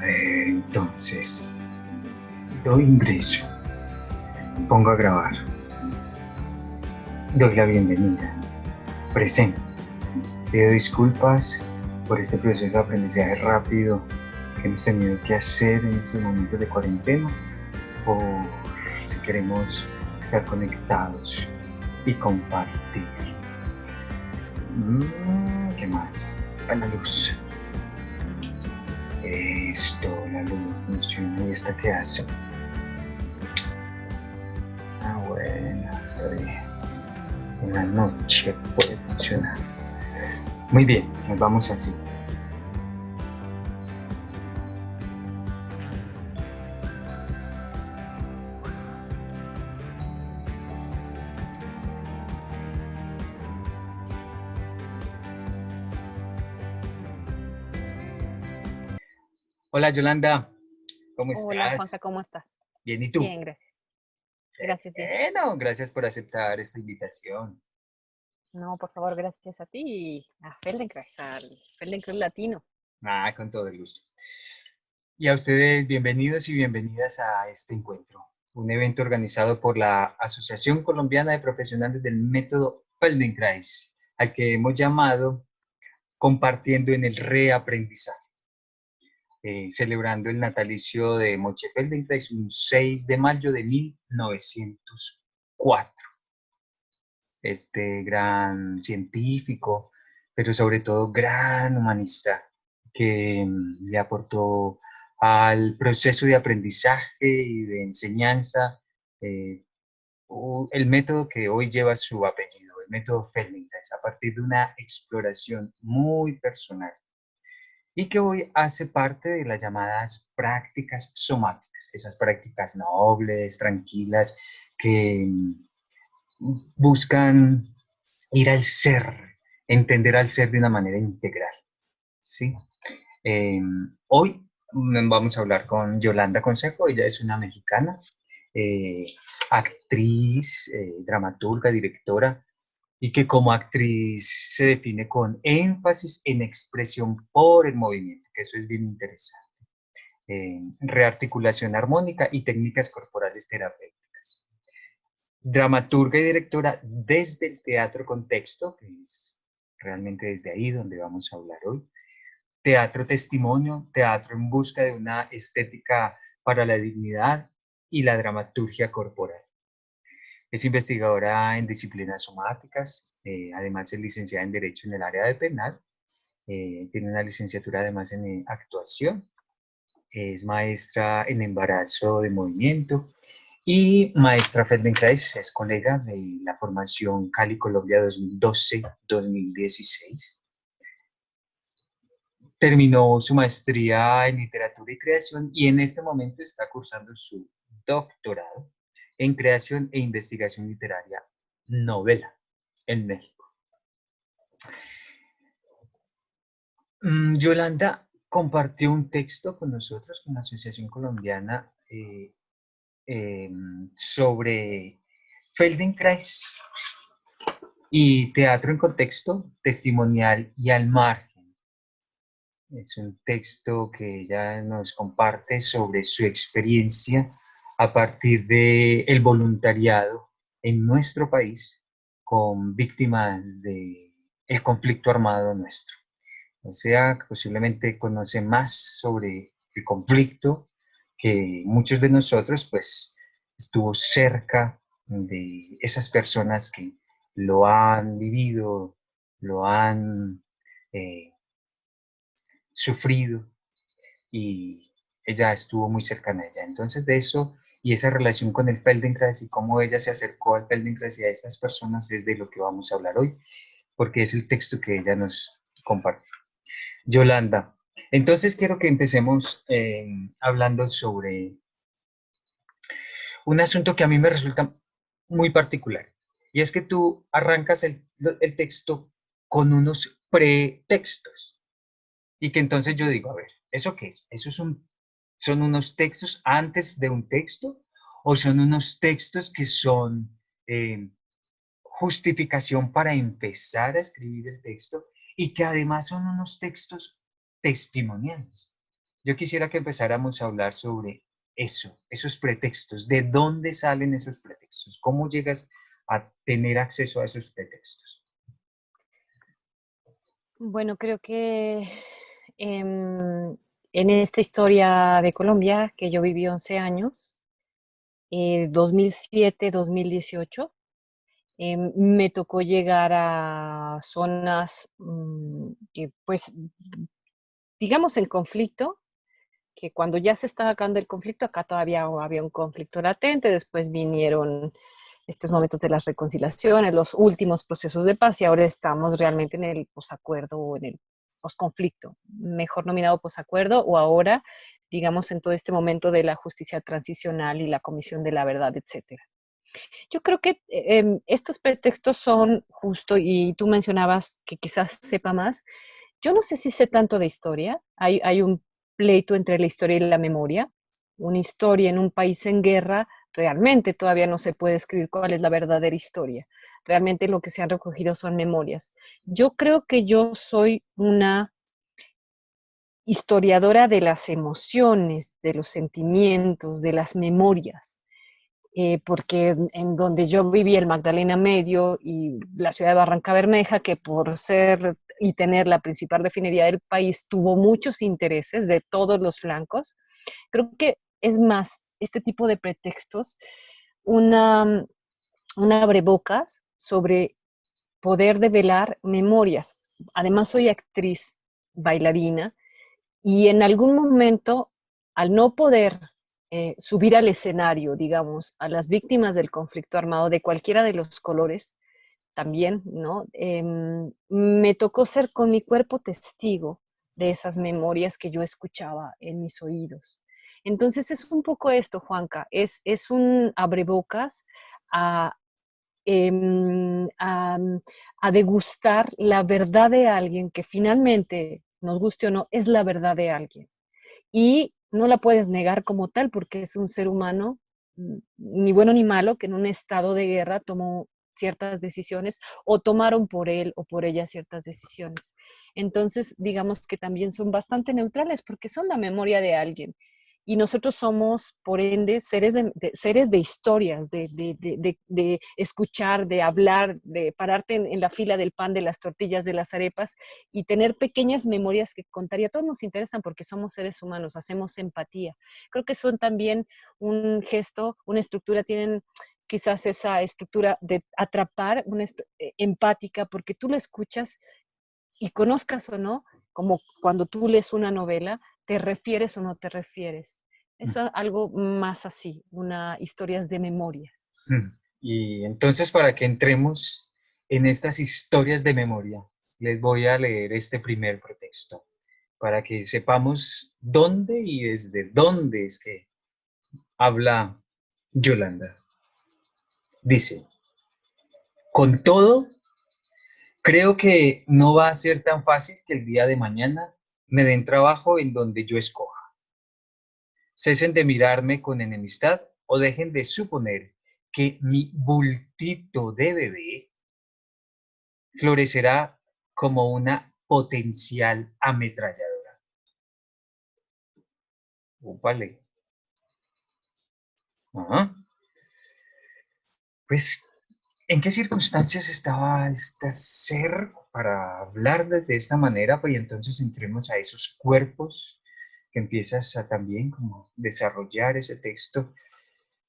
Entonces, doy ingreso, pongo a grabar, doy la bienvenida, presento, pido disculpas por este proceso de aprendizaje rápido que hemos tenido que hacer en estos momentos de cuarentena, por si queremos estar conectados y compartir. ¿Qué más? A la luz. Esto, la luz funciona. ¿Y esta qué hace? Bueno, está bien. En la noche puede funcionar. Muy bien, nos vamos así. Hola Yolanda, ¿cómo Hola, estás? Juanca, ¿cómo estás? Bien, ¿y tú? Bien, gracias. Gracias, bien. Bueno, gracias por aceptar esta invitación. No, por favor, gracias a ti y a Feldenkrais, al Feldenkrais Latino. Con todo el gusto. Y a ustedes, bienvenidos y bienvenidas a este encuentro, un evento organizado por la Asociación Colombiana de Profesionales del Método Feldenkrais, al que hemos llamado Compartiendo en el Reaprendizaje, celebrando el natalicio de Moshe Feldenkrais un 6 de mayo de 1904. Este gran científico, pero sobre todo gran humanista, que le aportó al proceso de aprendizaje y de enseñanza el método que hoy lleva su apellido, el método Feldenkrais, a partir de una exploración muy personal y que hoy hace parte de las llamadas prácticas somáticas, esas prácticas nobles, tranquilas, que buscan ir al ser, entender al ser de una manera integral, ¿sí? Hoy vamos a hablar con Yolanda Consejo. Ella es una mexicana, eh, actriz, dramaturga, directora, y que como actriz se define con énfasis en expresión por el movimiento, que eso es bien interesante. Rearticulación armónica y técnicas corporales terapéuticas. Dramaturga y directora desde el teatro contexto, que es realmente desde ahí donde vamos a hablar hoy. Teatro testimonio, teatro en busca de una estética para la dignidad y la dramaturgia corporal. Es investigadora en disciplinas somáticas, además es licenciada en Derecho en el área de penal, tiene una licenciatura además en actuación, es maestra en embarazo de movimiento y maestra Feldenkrais, es colega de la formación Cali Colombia 2012-2016. Terminó su maestría en literatura y creación y en este momento está cursando su doctorado en creación e investigación literaria novela en México. Yolanda compartió un texto con nosotros, con la Asociación Colombiana, sobre Feldenkrais y teatro en contexto, testimonial y al margen. Es un texto que ella nos comparte sobre su experiencia a partir del voluntariado en nuestro país con víctimas del conflicto armado nuestro. O sea, posiblemente conoce más sobre el conflicto que muchos de nosotros, pues estuvo cerca de esas personas que lo han vivido, lo han sufrido y ella estuvo muy cercana a ella. Entonces de eso y esa relación con el Feldenkrais y cómo ella se acercó al Feldenkrais y a estas personas es de lo que vamos a hablar hoy, porque es el texto que ella nos compartió. Yolanda, entonces quiero que empecemos hablando sobre un asunto que a mí me resulta muy particular, y es que tú arrancas el texto con unos pretextos, y que entonces yo digo, a ver, ¿eso qué es? ¿Eso son unos textos antes de un texto? ¿O son unos textos que son justificación para empezar a escribir el texto y que además son unos textos testimoniales? Yo quisiera que empezáramos a hablar sobre eso, esos pretextos, de dónde salen esos pretextos, cómo llegas a tener acceso a esos pretextos. Bueno, creo que em, en esta historia de Colombia, que yo viví 11 años, 2007-2018, me tocó llegar a zonas, que pues, digamos en conflicto, que cuando ya se estaba acabando el conflicto, acá todavía había un conflicto latente, después vinieron estos momentos de las reconciliaciones, los últimos procesos de paz, y ahora estamos realmente en el posacuerdo o en el posconflicto, mejor nominado posacuerdo, o ahora, digamos, en todo este momento de la justicia transicional y la comisión de la verdad, etcétera. Yo creo que estos pretextos son justo, y tú mencionabas que quizás sepa más. Yo no sé si sé tanto de historia. Hay un pleito entre la historia y la memoria. Una historia en un país en guerra, realmente todavía no se puede escribir cuál es la verdadera historia. Realmente lo que se han recogido son memorias. Yo creo que yo soy una historiadora de las emociones, de los sentimientos, de las memorias, porque en donde yo viví, el Magdalena Medio y la ciudad de Barranca Bermeja, que por ser y tener la principal refinería del país, tuvo muchos intereses de todos los flancos. Creo que es más este tipo de pretextos, una, una abrebocas sobre poder develar memorias. Además, soy actriz, bailarina, y en algún momento, al no poder subir al escenario, digamos, a las víctimas del conflicto armado de cualquiera de los colores, también, ¿no? Me tocó ser con mi cuerpo testigo de esas memorias que yo escuchaba en mis oídos. Entonces es un poco esto, Juanca, es un abrebocas a, em, a, a degustar la verdad de alguien que finalmente, nos guste o no, es la verdad de alguien. Y no la puedes negar como tal porque es un ser humano, ni bueno ni malo, que en un estado de guerra tomó ciertas decisiones o tomaron por él o por ella ciertas decisiones. Entonces, digamos que también son bastante neutrales porque son la memoria de alguien. Y nosotros somos, por ende, seres de historias, de escuchar, de hablar, de pararte en la fila del pan, de las tortillas, de las arepas y tener pequeñas memorias que contar. Y a todos nos interesan porque somos seres humanos, hacemos empatía. Creo que son también un gesto, una estructura, tienen quizás esa estructura de atrapar, empática, porque tú lo escuchas y conozcas o no, como cuando tú lees una novela, te refieres o no te refieres. Es algo más así, una historias de memorias. Y entonces, para que entremos en estas historias de memoria, les voy a leer este primer pretexto, para que sepamos dónde y desde dónde es que habla Yolanda. Dice, con todo, creo que no va a ser tan fácil que el día de mañana me den trabajo en donde yo escoja. Cesen de mirarme con enemistad o dejen de suponer que mi bultito de bebé florecerá como una potencial ametralladora. Úpale. Ajá. Pues, ¿en qué circunstancias estaba este ser para hablar de esta manera? Pues y entonces entremos a esos cuerpos que empiezas a también como desarrollar ese texto,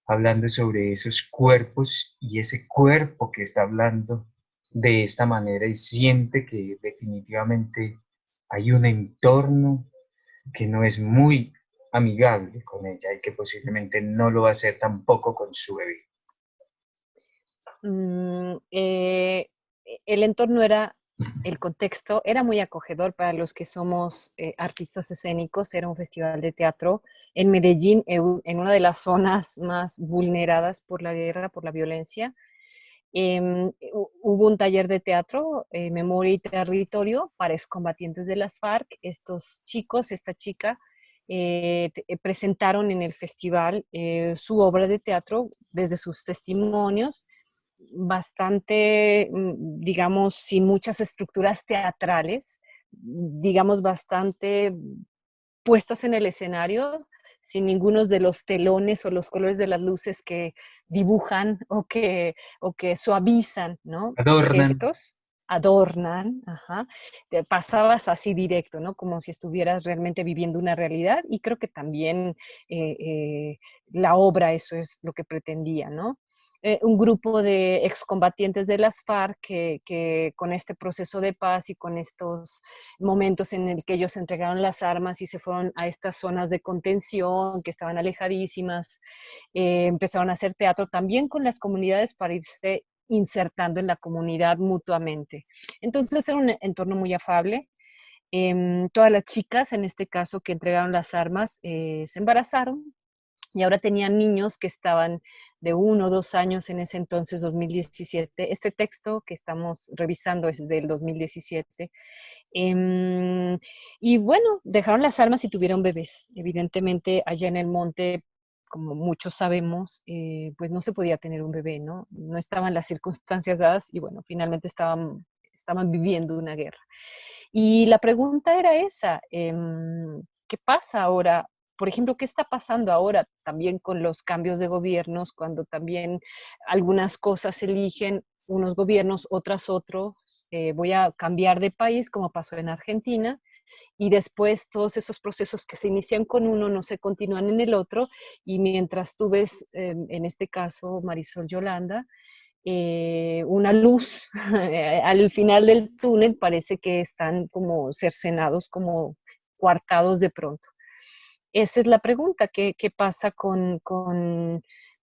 hablando sobre esos cuerpos y ese cuerpo que está hablando de esta manera y siente que definitivamente hay un entorno que no es muy amigable con ella y que posiblemente no lo va a hacer tampoco con su bebé. Mm, el entorno era, el contexto era muy acogedor para los que somos artistas escénicos. Era un festival de teatro en Medellín, en una de las zonas más vulneradas por la guerra, por la violencia. Hubo un taller de teatro, Memoria y Territorio, para excombatientes de las FARC. Estos chicos, esta chica, presentaron en el festival su obra de teatro desde sus testimonios, bastante, digamos, sin muchas estructuras teatrales, digamos, bastante puestas en el escenario, sin ninguno de los telones o los colores de las luces que dibujan o que suavizan, ¿no? Adornan. Gestos, adornan, ajá. Pasabas así directo, ¿no? Como si estuvieras realmente viviendo una realidad, y creo que también eh, eh, la obra eso es lo que pretendía, ¿no? Un grupo de excombatientes de las FARC que con este proceso de paz y con estos momentos en el que ellos entregaron las armas y se fueron a estas zonas de contención que estaban alejadísimas, empezaron a hacer teatro también con las comunidades para irse insertando en la comunidad mutuamente. Entonces era un entorno muy afable. Todas las chicas, en este caso, que entregaron las armas, se embarazaron y ahora tenían niños que estaban de 1 o 2 años en ese entonces, 2017. Este texto que estamos revisando es del 2017. Y bueno, dejaron las armas y tuvieron bebés. Evidentemente, allá en el monte, como muchos sabemos, pues no se podía tener un bebé, ¿no? No estaban las circunstancias dadas y bueno, finalmente estaban viviendo una guerra. Y la pregunta era esa, ¿qué pasa ahora? Por ejemplo, ¿qué está pasando ahora también con los cambios de gobiernos, cuando también algunas cosas eligen unos gobiernos, otras otros? Voy a cambiar de país, como pasó en Argentina, y después todos esos procesos que se inician con uno no se continúan en el otro, y mientras tú ves, en este caso, Marisol Yolanda, una luz al final del túnel, parece que están como cercenados, como coartados de pronto. Esa es la pregunta, ¿qué pasa con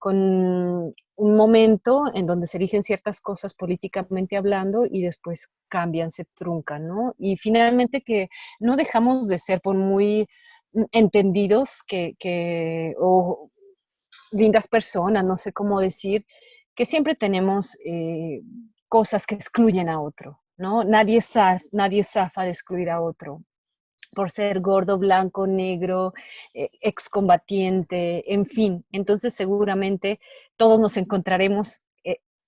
un momento en donde se eligen ciertas cosas políticamente hablando y después cambian, se truncan, ¿no? Y finalmente que no dejamos de ser por muy entendidos o lindas personas, no sé cómo decir, que siempre tenemos cosas que excluyen a otro, ¿no? Nadie zafa de excluir a otro por ser gordo, blanco, negro, excombatiente, en fin. Entonces seguramente todos nos encontraremos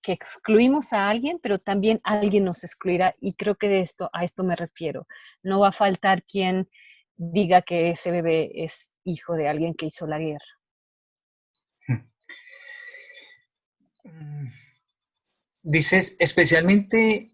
que excluimos a alguien, pero también alguien nos excluirá, y creo que a esto me refiero. No va a faltar quien diga que ese bebé es hijo de alguien que hizo la guerra. Dices, especialmente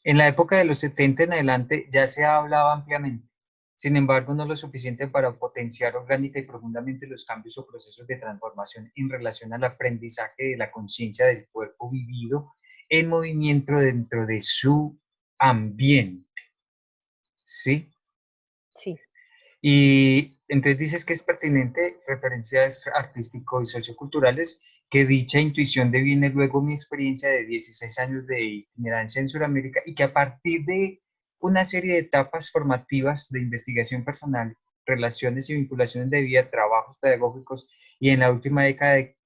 en la época de los 70 en adelante ya se hablaba ampliamente, sin embargo no lo suficiente para potenciar orgánica y profundamente los cambios o procesos de transformación en relación al aprendizaje de la conciencia del cuerpo vivido en movimiento dentro de su ambiente, ¿sí? Sí. Y entonces dices que es pertinente referencias artísticos y socioculturales, que dicha intuición deviene luego mi experiencia de 16 años de itinerancia en Sudamérica y que a partir de una serie de etapas formativas de investigación personal, relaciones y vinculaciones de vida, trabajos pedagógicos y en la última década de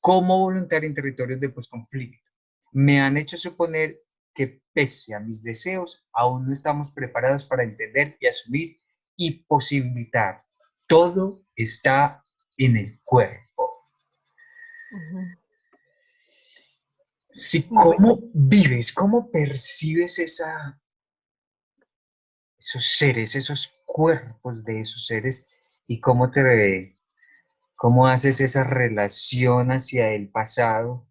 como voluntario en territorios de posconflicto, me han hecho suponer que pese a mis deseos, aún no estamos preparados para entender y asumir y posibilitar. Todo está en el cuerpo. Ujú. Si, Bueno, ¿cómo vives, cómo percibes esos seres, esos cuerpos de esos seres y cómo haces esa relación hacia el pasado,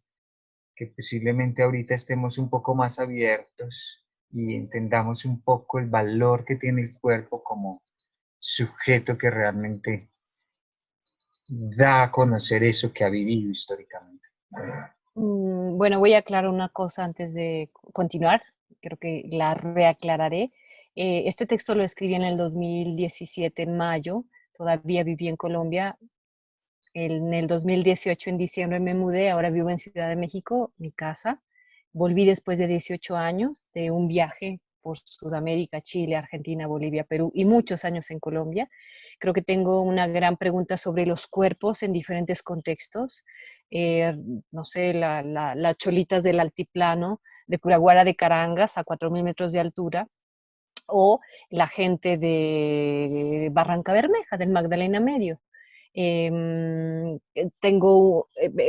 que posiblemente ahorita estemos un poco más abiertos y entendamos un poco el valor que tiene el cuerpo como sujeto que realmente da a conocer eso que ha vivido históricamente? bueno, voy a aclarar una cosa antes de continuar, creo que la reaclararé. Este texto lo escribí en el 2017, en mayo, todavía viví en Colombia. En el 2018, en diciembre, me mudé, ahora vivo en Ciudad de México, mi casa. Volví después de 18 años de un viaje por Sudamérica, Chile, Argentina, Bolivia, Perú y muchos años en Colombia. Creo que tengo una gran pregunta sobre los cuerpos en diferentes contextos. Eh, no sé, las cholitas del altiplano, de Curaguara de Carangas, a 4.000 metros de altura, o la gente de Barranca Bermeja, del Magdalena Medio.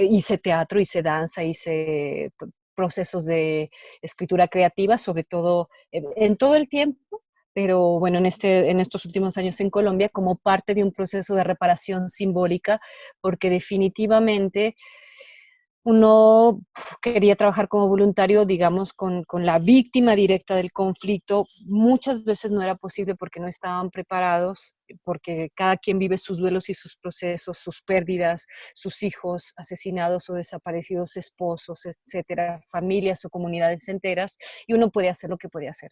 Hice teatro, hice danza, hice procesos de escritura creativa, sobre todo en todo el tiempo, pero bueno, en estos últimos años en Colombia, como parte de un proceso de reparación simbólica, porque definitivamente uno quería trabajar como voluntario, digamos, con la víctima directa del conflicto. Muchas veces no era posible porque no estaban preparados, porque cada quien vive sus duelos y sus procesos, sus pérdidas, sus hijos asesinados o desaparecidos, esposos, etcétera, familias o comunidades enteras, y uno puede hacer lo que puede hacer.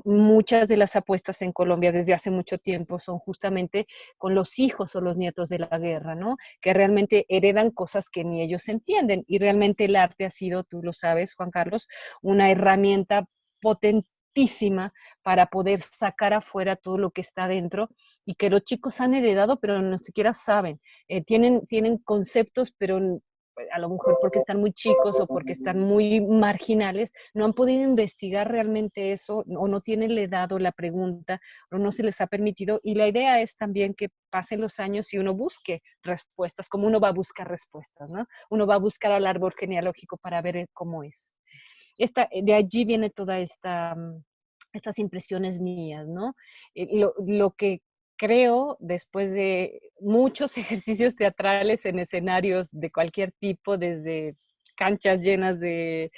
Muchas de las apuestas en Colombia desde hace mucho tiempo son justamente con los hijos o los nietos de la guerra, ¿no? Que realmente heredan cosas que ni ellos entienden. Y realmente el arte ha sido, tú lo sabes, Juan Carlos, una herramienta potentísima para poder sacar afuera todo lo que está dentro y que los chicos han heredado, pero no siquiera saben. Tienen conceptos, pero a lo mejor porque están muy chicos o porque están muy marginales, no han podido investigar realmente eso o no tienen le dado la pregunta o no se les ha permitido. Y la idea es también que pasen los años y uno busque respuestas, como uno va a buscar respuestas, ¿no? Uno va a buscar al árbol genealógico para ver cómo es. De allí viene toda estas impresiones mías, ¿no? Lo que creo, después de muchos ejercicios teatrales en escenarios de cualquier tipo, desde canchas llenas de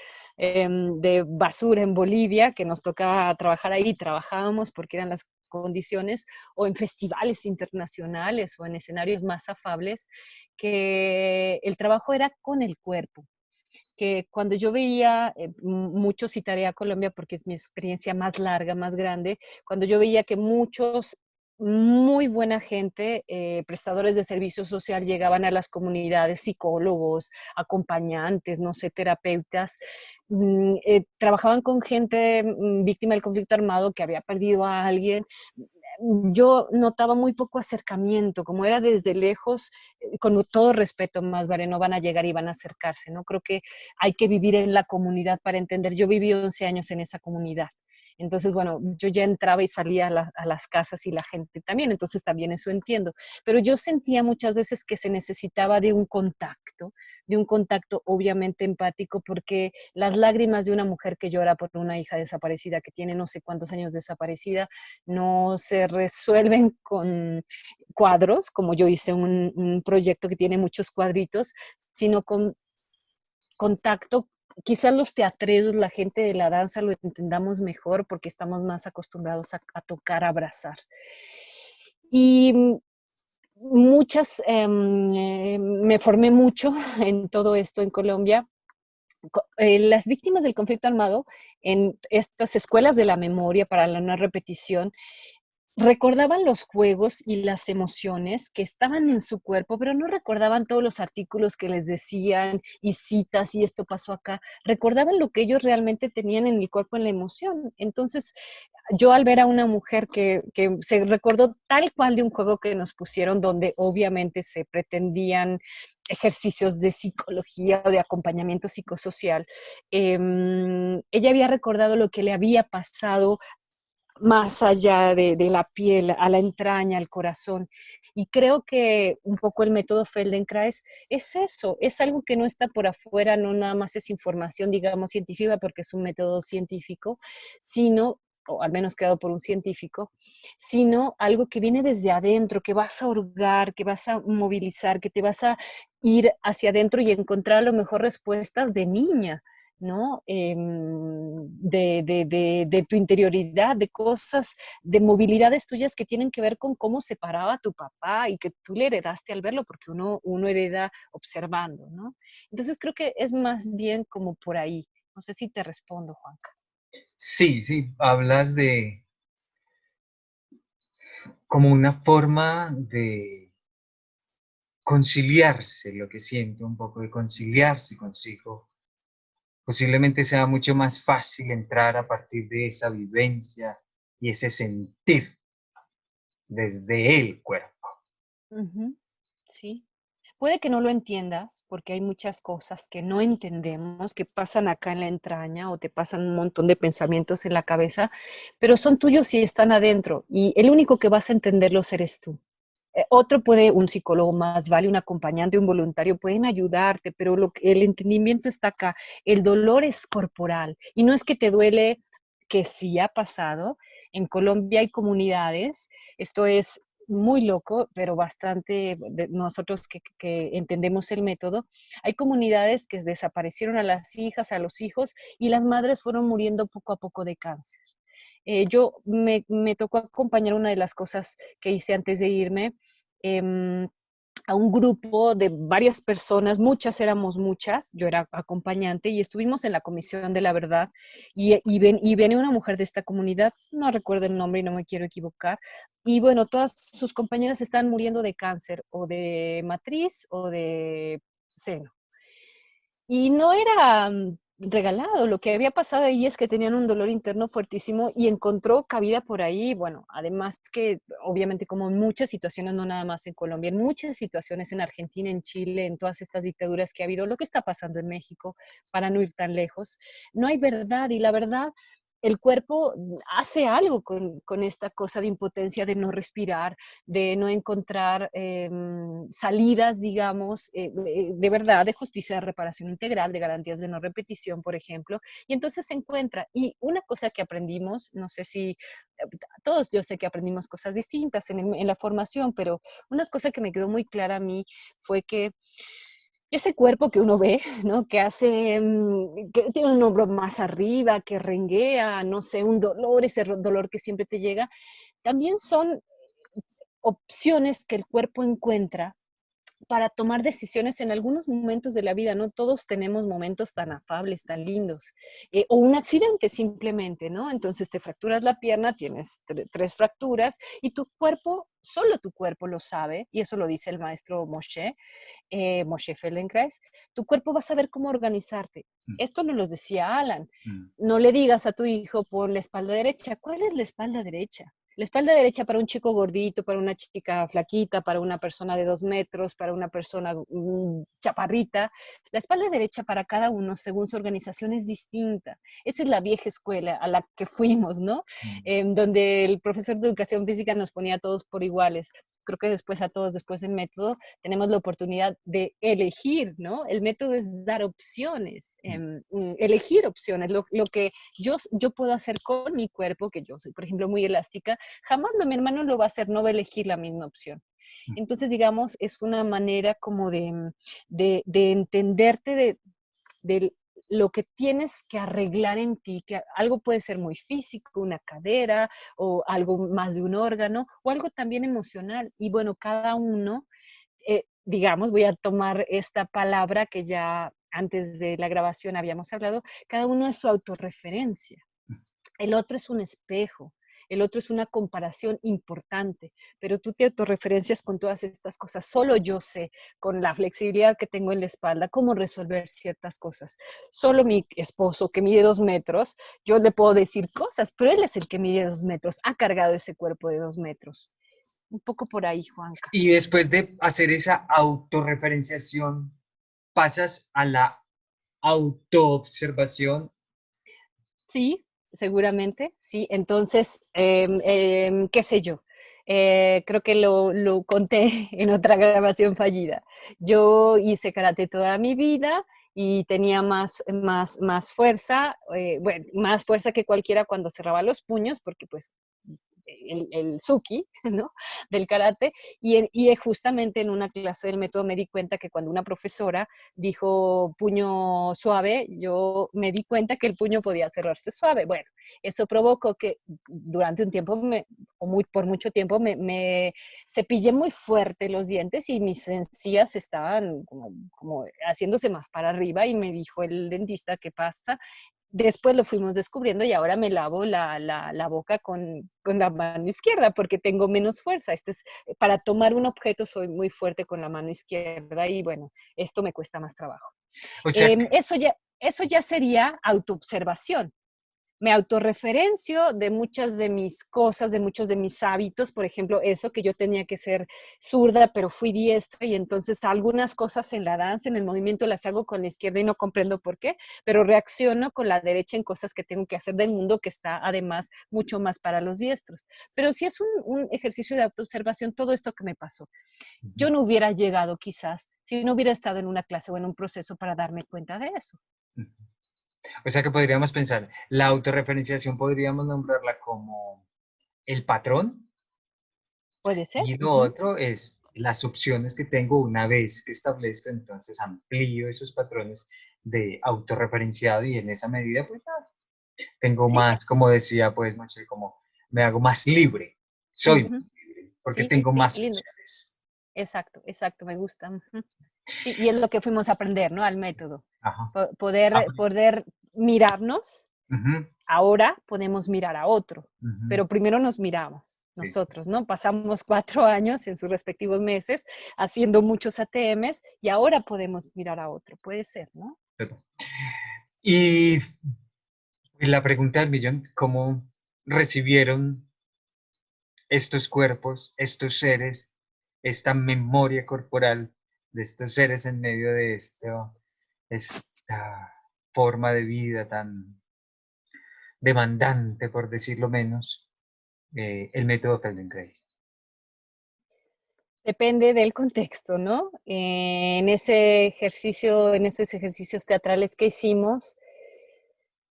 basura en Bolivia, que nos tocaba trabajar ahí, trabajábamos porque eran las condiciones, o en festivales internacionales o en escenarios más afables, que el trabajo era con el cuerpo, que cuando yo veía, mucho citaré a Colombia porque es mi experiencia más larga, más grande, cuando yo veía que muchos, muy buena gente, prestadores de servicio social llegaban a las comunidades, psicólogos, acompañantes, no sé, terapeutas, trabajaban con gente víctima del conflicto armado que había perdido a alguien. Yo notaba muy poco acercamiento, como era desde lejos, con todo respeto más, vale, no van a llegar y van a acercarse, ¿no? Creo que hay que vivir en la comunidad para entender. Yo viví 11 años en esa comunidad. Entonces, bueno, yo ya entraba y salía a las casas y la gente también, entonces también eso entiendo. Pero yo sentía muchas veces que se necesitaba de un contacto obviamente empático, porque las lágrimas de una mujer que llora por una hija desaparecida, que tiene no sé cuántos años desaparecida, no se resuelven con cuadros, como yo hice un proyecto que tiene muchos cuadritos, sino con contacto. Quizás los teatreros, la gente de la danza lo entendamos mejor porque estamos más acostumbrados a tocar, a abrazar. Y me formé mucho en todo esto en Colombia. Las víctimas del conflicto armado en estas escuelas de la memoria para la no repetición recordaban los juegos y las emociones que estaban en su cuerpo, pero no recordaban todos los artículos que les decían y citas y esto pasó acá. Recordaban lo que ellos realmente tenían en el cuerpo, en la emoción. Entonces, yo al ver a una mujer que se recordó tal cual de un juego que nos pusieron, donde obviamente se pretendían ejercicios de psicología o de acompañamiento psicosocial, ella había recordado lo que le había pasado más allá de la piel, a la entraña, al corazón. Y creo que un poco el método Feldenkrais es eso, es algo que no está por afuera, no nada más es información, digamos, científica, porque es un método científico, sino, o al menos creado por un científico, sino algo que viene desde adentro, que vas a hurgar, que vas a movilizar, que te vas a ir hacia adentro y encontrar a lo mejor respuestas de niña, ¿no? De tu interioridad, de cosas, de movilidades tuyas que tienen que ver con cómo se paraba tu papá y que tú le heredaste al verlo, porque uno hereda observando, ¿no? Entonces creo que es más bien como por ahí. No sé si te respondo, Juanca. Sí, sí, hablas de como una forma de conciliarse, lo que siento, un poco de conciliarse consigo. Posiblemente sea mucho más fácil entrar a partir de esa vivencia y ese sentir desde el cuerpo. Ujú, sí. Puede que no lo entiendas, porque hay muchas cosas que no entendemos, que pasan acá en la entraña o te pasan un montón de pensamientos en la cabeza, pero son tuyos y están adentro, y el único que vas a entenderlos eres tú. Otro puede, un psicólogo más, vale, un acompañante, un voluntario, pueden ayudarte, pero el entendimiento está acá. El dolor es corporal y no es que te duele, que sí ha pasado, En Colombia hay comunidades, esto es muy loco, pero bastante, nosotros que entendemos el método, hay comunidades que desaparecieron a las hijas, a los hijos, y las madres fueron muriendo poco a poco de cáncer. Yo me tocó acompañar una de las cosas que hice antes de irme, em, a un grupo de varias personas, muchas éramos muchas, yo era acompañante y estuvimos en la Comisión de la Verdad y venía una mujer de esta comunidad, no recuerdo el nombre y no me quiero equivocar, y bueno, todas sus compañeras estaban muriendo de cáncer o de matriz o de seno. Y no era regalado, lo que había pasado ahí es que tenían un dolor interno fuertísimo y encontró cabida por ahí, bueno, además que obviamente como en muchas situaciones, no nada más en Colombia, en muchas situaciones en Argentina, en Chile, en todas estas dictaduras que ha habido, lo que está pasando en México, para no ir tan lejos, no hay verdad y la verdad el cuerpo hace algo con esta cosa de impotencia, de no respirar, de no encontrar salidas, digamos, de verdad, de justicia de reparación integral, de garantías de no repetición, por ejemplo, y entonces se encuentra. Y una cosa que aprendimos, no sé si todos yo sé que aprendimos cosas distintas en la formación, pero una cosa que me quedó muy clara a mí fue que ese cuerpo que uno ve, ¿no? Que hace, que tiene un hombro más arriba, que renguea, no sé, un dolor, ese dolor que siempre te llega, también son opciones que el cuerpo encuentra para tomar decisiones en algunos momentos de la vida. No todos tenemos momentos tan afables, tan lindos. O un accidente simplemente, ¿no? Entonces te fracturas la pierna, tienes tres fracturas y tu cuerpo, solo tu cuerpo lo sabe, y eso lo dice el maestro Moshe, Moshe Feldenkrais, tu cuerpo va a saber cómo organizarte. Mm, Esto nos lo decía Alan. mm, No le digas a tu hijo por la espalda derecha. ¿Cuál es la espalda derecha? La espalda derecha para un chico gordito, para una chica flaquita, para una persona de 2 metros, para una persona chaparrita. La espalda derecha para cada uno, según su organización, es distinta. Esa es la vieja escuela a la que fuimos, ¿no? mm, Donde el profesor de educación física nos ponía a todos por iguales. Creo que después a todos, después del método, tenemos la oportunidad de elegir, ¿no? El método es dar opciones, mm, elegir opciones, lo que yo puedo hacer con mi cuerpo, que yo soy, por ejemplo, muy elástica, jamás mi hermano lo va a hacer, no va a elegir la misma opción. mm. Entonces, digamos, es una manera como de entenderte de lo que tienes que arreglar en ti, que algo puede ser muy físico, una cadera o algo más de un órgano o algo también emocional. Y bueno, cada uno, digamos, voy a tomar esta palabra que ya antes de la grabación habíamos hablado, cada uno es su autorreferencia. El otro es un espejo, el otro es una comparación importante, pero tú te autorreferencias con todas estas cosas. Solo yo sé, con la flexibilidad que tengo en la espalda, cómo resolver ciertas cosas. Solo mi esposo, que mide 2 metros, yo le puedo decir cosas, pero él es el que mide 2 metros, ha cargado ese cuerpo de 2 metros. Un poco por ahí, Juanca. Y después de hacer esa autorreferenciación, pasas a la autoobservación. Sí, seguramente, sí. Entonces, qué sé yo. Creo que lo conté en otra grabación fallida. Yo hice karate toda mi vida y tenía más fuerza, bueno, más fuerza que cualquiera cuando cerraba los puños, porque pues el suki, ¿no? Del karate, y justamente en una clase del método me di cuenta que cuando una profesora dijo puño suave, yo me di cuenta que el puño podía cerrarse suave. Bueno, eso provocó que durante un tiempo, por mucho tiempo, me cepillé muy fuerte los dientes y mis encías estaban como haciéndose más para arriba y me dijo el dentista, ¿qué pasa? Después lo fuimos descubriendo y ahora me lavo la boca con la mano izquierda porque tengo menos fuerza. Para tomar un objeto soy muy fuerte con la mano izquierda y bueno, esto me cuesta más trabajo. O sea, Eso ya sería autoobservación. Me autorreferencio de muchas de mis cosas, de muchos de mis hábitos, por ejemplo, eso que yo tenía que ser zurda, pero fui diestra y entonces algunas cosas en la danza, en el movimiento las hago con la izquierda y no comprendo por qué, pero reacciono con la derecha en cosas que tengo que hacer del mundo que está además mucho más para los diestros. Pero si es un ejercicio de autoobservación, todo esto que me pasó, yo no hubiera llegado quizás si no hubiera estado en una clase o en un proceso para darme cuenta de eso. o sea que podríamos pensar, la autorreferenciación podríamos nombrarla como el patrón Puede ser. y lo otro es las opciones que tengo una vez que establezco, entonces amplío esos patrones de autorreferenciado y en esa medida pues nada, tengo Sí, más, como decía pues Moche, como me hago más libre, soy ujú, más libre, porque sí, tengo sí, más lindo. opciones. Exacto, exacto, me gusta. Ujú. Sí, y es lo que fuimos a aprender, ¿no? Al método. Ajá. Poder, Apli- poder mirarnos, Ujú, ahora podemos mirar a otro, ujú, pero primero nos miramos sí. nosotros, ¿no? Pasamos 4 años en sus respectivos meses haciendo muchos ATMs y ahora podemos mirar a otro, puede ser, ¿no? Y la pregunta del millón, ¿cómo recibieron estos cuerpos, estos seres, esta memoria corporal de estos seres en medio de esta forma de vida tan demandante, por decirlo menos, el método Feldenkrais? Depende del contexto, ¿no? En ese ejercicio, en esos ejercicios teatrales que hicimos,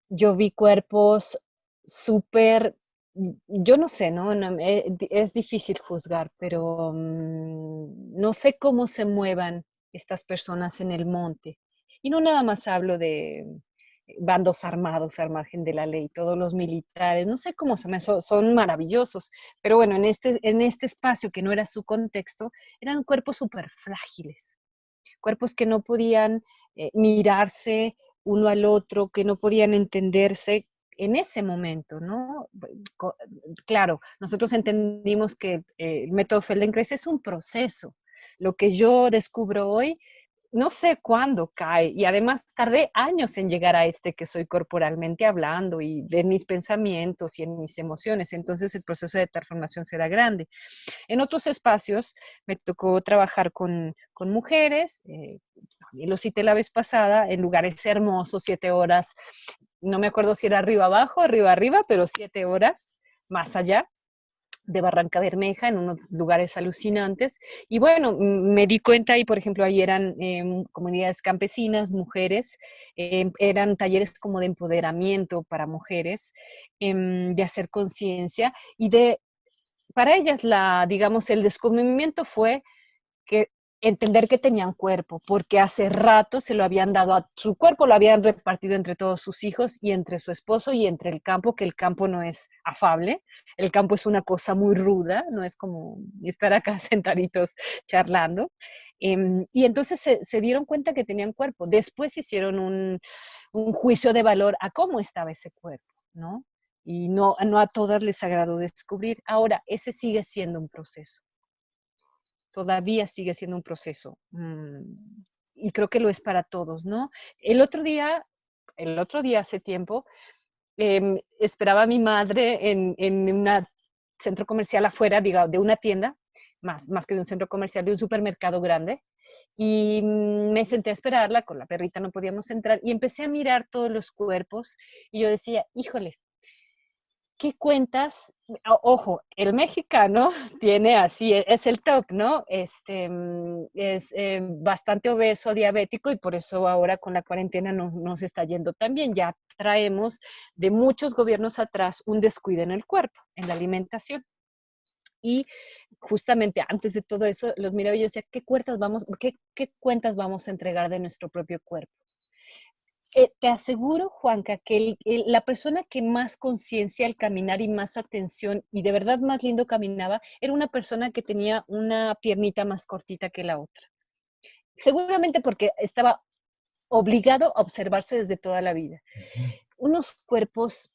yo vi cuerpos súper, yo no sé, ¿no? Es difícil juzgar, pero no sé cómo se muevan estas personas en el monte. Y no nada más hablo de bandos armados al margen de la ley, todos los militares, no sé cómo son maravillosos, pero bueno, en este espacio que no era su contexto, eran cuerpos súper frágiles, cuerpos que no podían mirarse uno al otro, que no podían entenderse en ese momento, ¿no? Claro, nosotros entendimos que el método Feldenkrais es un proceso. Lo que yo descubro hoy no sé cuándo cae y además tardé años en llegar a que soy corporalmente hablando y de mis pensamientos y en mis emociones, entonces el proceso de transformación será grande. En otros espacios me tocó trabajar con mujeres, también lo cité la vez pasada, en lugares hermosos, 7 horas, no me acuerdo si era arriba abajo, arriba arriba, pero 7 horas más allá de Barranca Bermeja, en unos lugares alucinantes. Y bueno, me di cuenta ahí, por ejemplo, ahí eran comunidades campesinas, mujeres, eran talleres como de empoderamiento para mujeres, de hacer conciencia y para ellas digamos, el descubrimiento fue que entender que tenían cuerpo, porque hace rato se lo habían dado a su cuerpo, lo habían repartido entre todos sus hijos y entre su esposo y entre el campo, que el campo no es afable, el campo es una cosa muy ruda, no es como estar acá sentaditos charlando. Y entonces se dieron cuenta que tenían cuerpo. Después hicieron un juicio de valor a cómo estaba ese cuerpo, ¿no? Y no a todas les agradó descubrir. Ahora, ese sigue siendo un proceso, todavía sigue siendo un proceso. Y creo que lo es para todos, ¿no? El otro día, hace tiempo, esperaba a mi madre en un centro comercial afuera, diga, de una tienda, más que de un centro comercial, de un supermercado grande. Y me senté a esperarla, con la perrita no podíamos entrar, y empecé a mirar todos los cuerpos, y yo decía, híjole, ¿qué cuentas? Ojo, el mexicano tiene así, es el top, ¿no? Es bastante obeso, diabético y por eso ahora con la cuarentena nos está yendo tan bien. Ya traemos de muchos gobiernos atrás un descuido en el cuerpo, en la alimentación. Y justamente antes de todo eso, los miraba y yo decía, ¿qué cuentas vamos a entregar de nuestro propio cuerpo? Te aseguro, Juanca, que la persona que más conciencia al caminar y más atención y de verdad más lindo caminaba era una persona que tenía una piernita más cortita que la otra. Seguramente porque estaba obligado a observarse desde toda la vida. Ujú. Unos cuerpos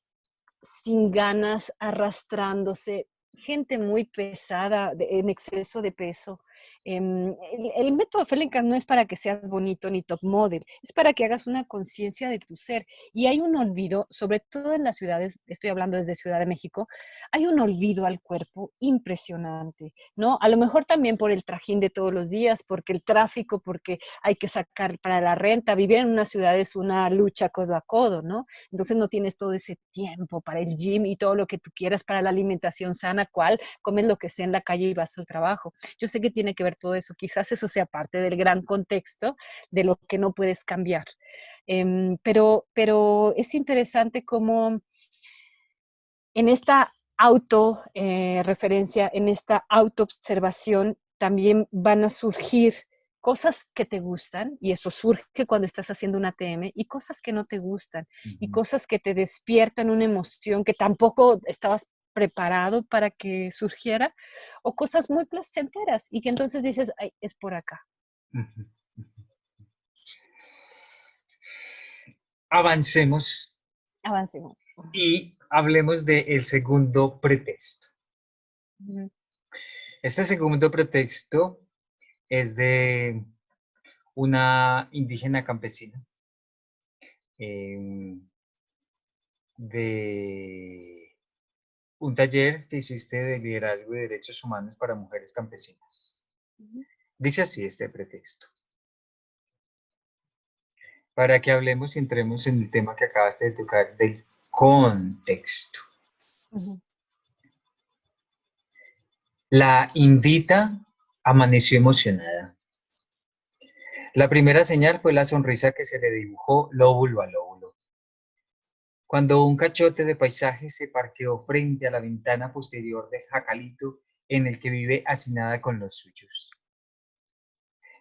sin ganas, arrastrándose, gente muy pesada, en exceso de peso. El método Feldenkrais no es para que seas bonito ni top model, es para que hagas una conciencia de tu ser. Y hay un olvido, sobre todo en las ciudades, estoy hablando desde Ciudad de México, hay un olvido al cuerpo impresionante, ¿no? A lo mejor también por el trajín de todos los días, porque el tráfico, porque hay que sacar para la renta. Vivir en una ciudad es una lucha codo a codo, ¿no? Entonces no tienes todo ese tiempo para el gym y todo lo que tú quieras para la alimentación sana, cual comes lo que sea en la calle y vas al trabajo. Yo sé que tiene que ver todo eso, quizás eso sea parte del gran contexto de lo que no puedes cambiar. Pero es interesante cómo en esta referencia, en esta autoobservación, también van a surgir cosas que te gustan, y eso surge cuando estás haciendo una TM, y cosas que no te gustan, y Ujú. cosas que te despiertan una emoción que tampoco estabas preparado para que surgiera, o cosas muy placenteras, y que entonces dices, ay, es por acá. Ujú. Avancemos Avancemos. y hablemos del segundo pretexto. Ujú. Este segundo pretexto es de una indígena campesina em, de un taller que hiciste de liderazgo y derechos humanos para mujeres campesinas. Ujú. Dice así este pretexto. Para que hablemos y entremos en el tema que acabaste de tocar del contexto. Ujú. La indita amaneció emocionada. La primera señal fue la sonrisa que se le dibujó lóbulo a lóbulo. Cuando un cachote de paisaje se parqueó frente a la ventana posterior del jacalito en el que vive hacinada con los suyos.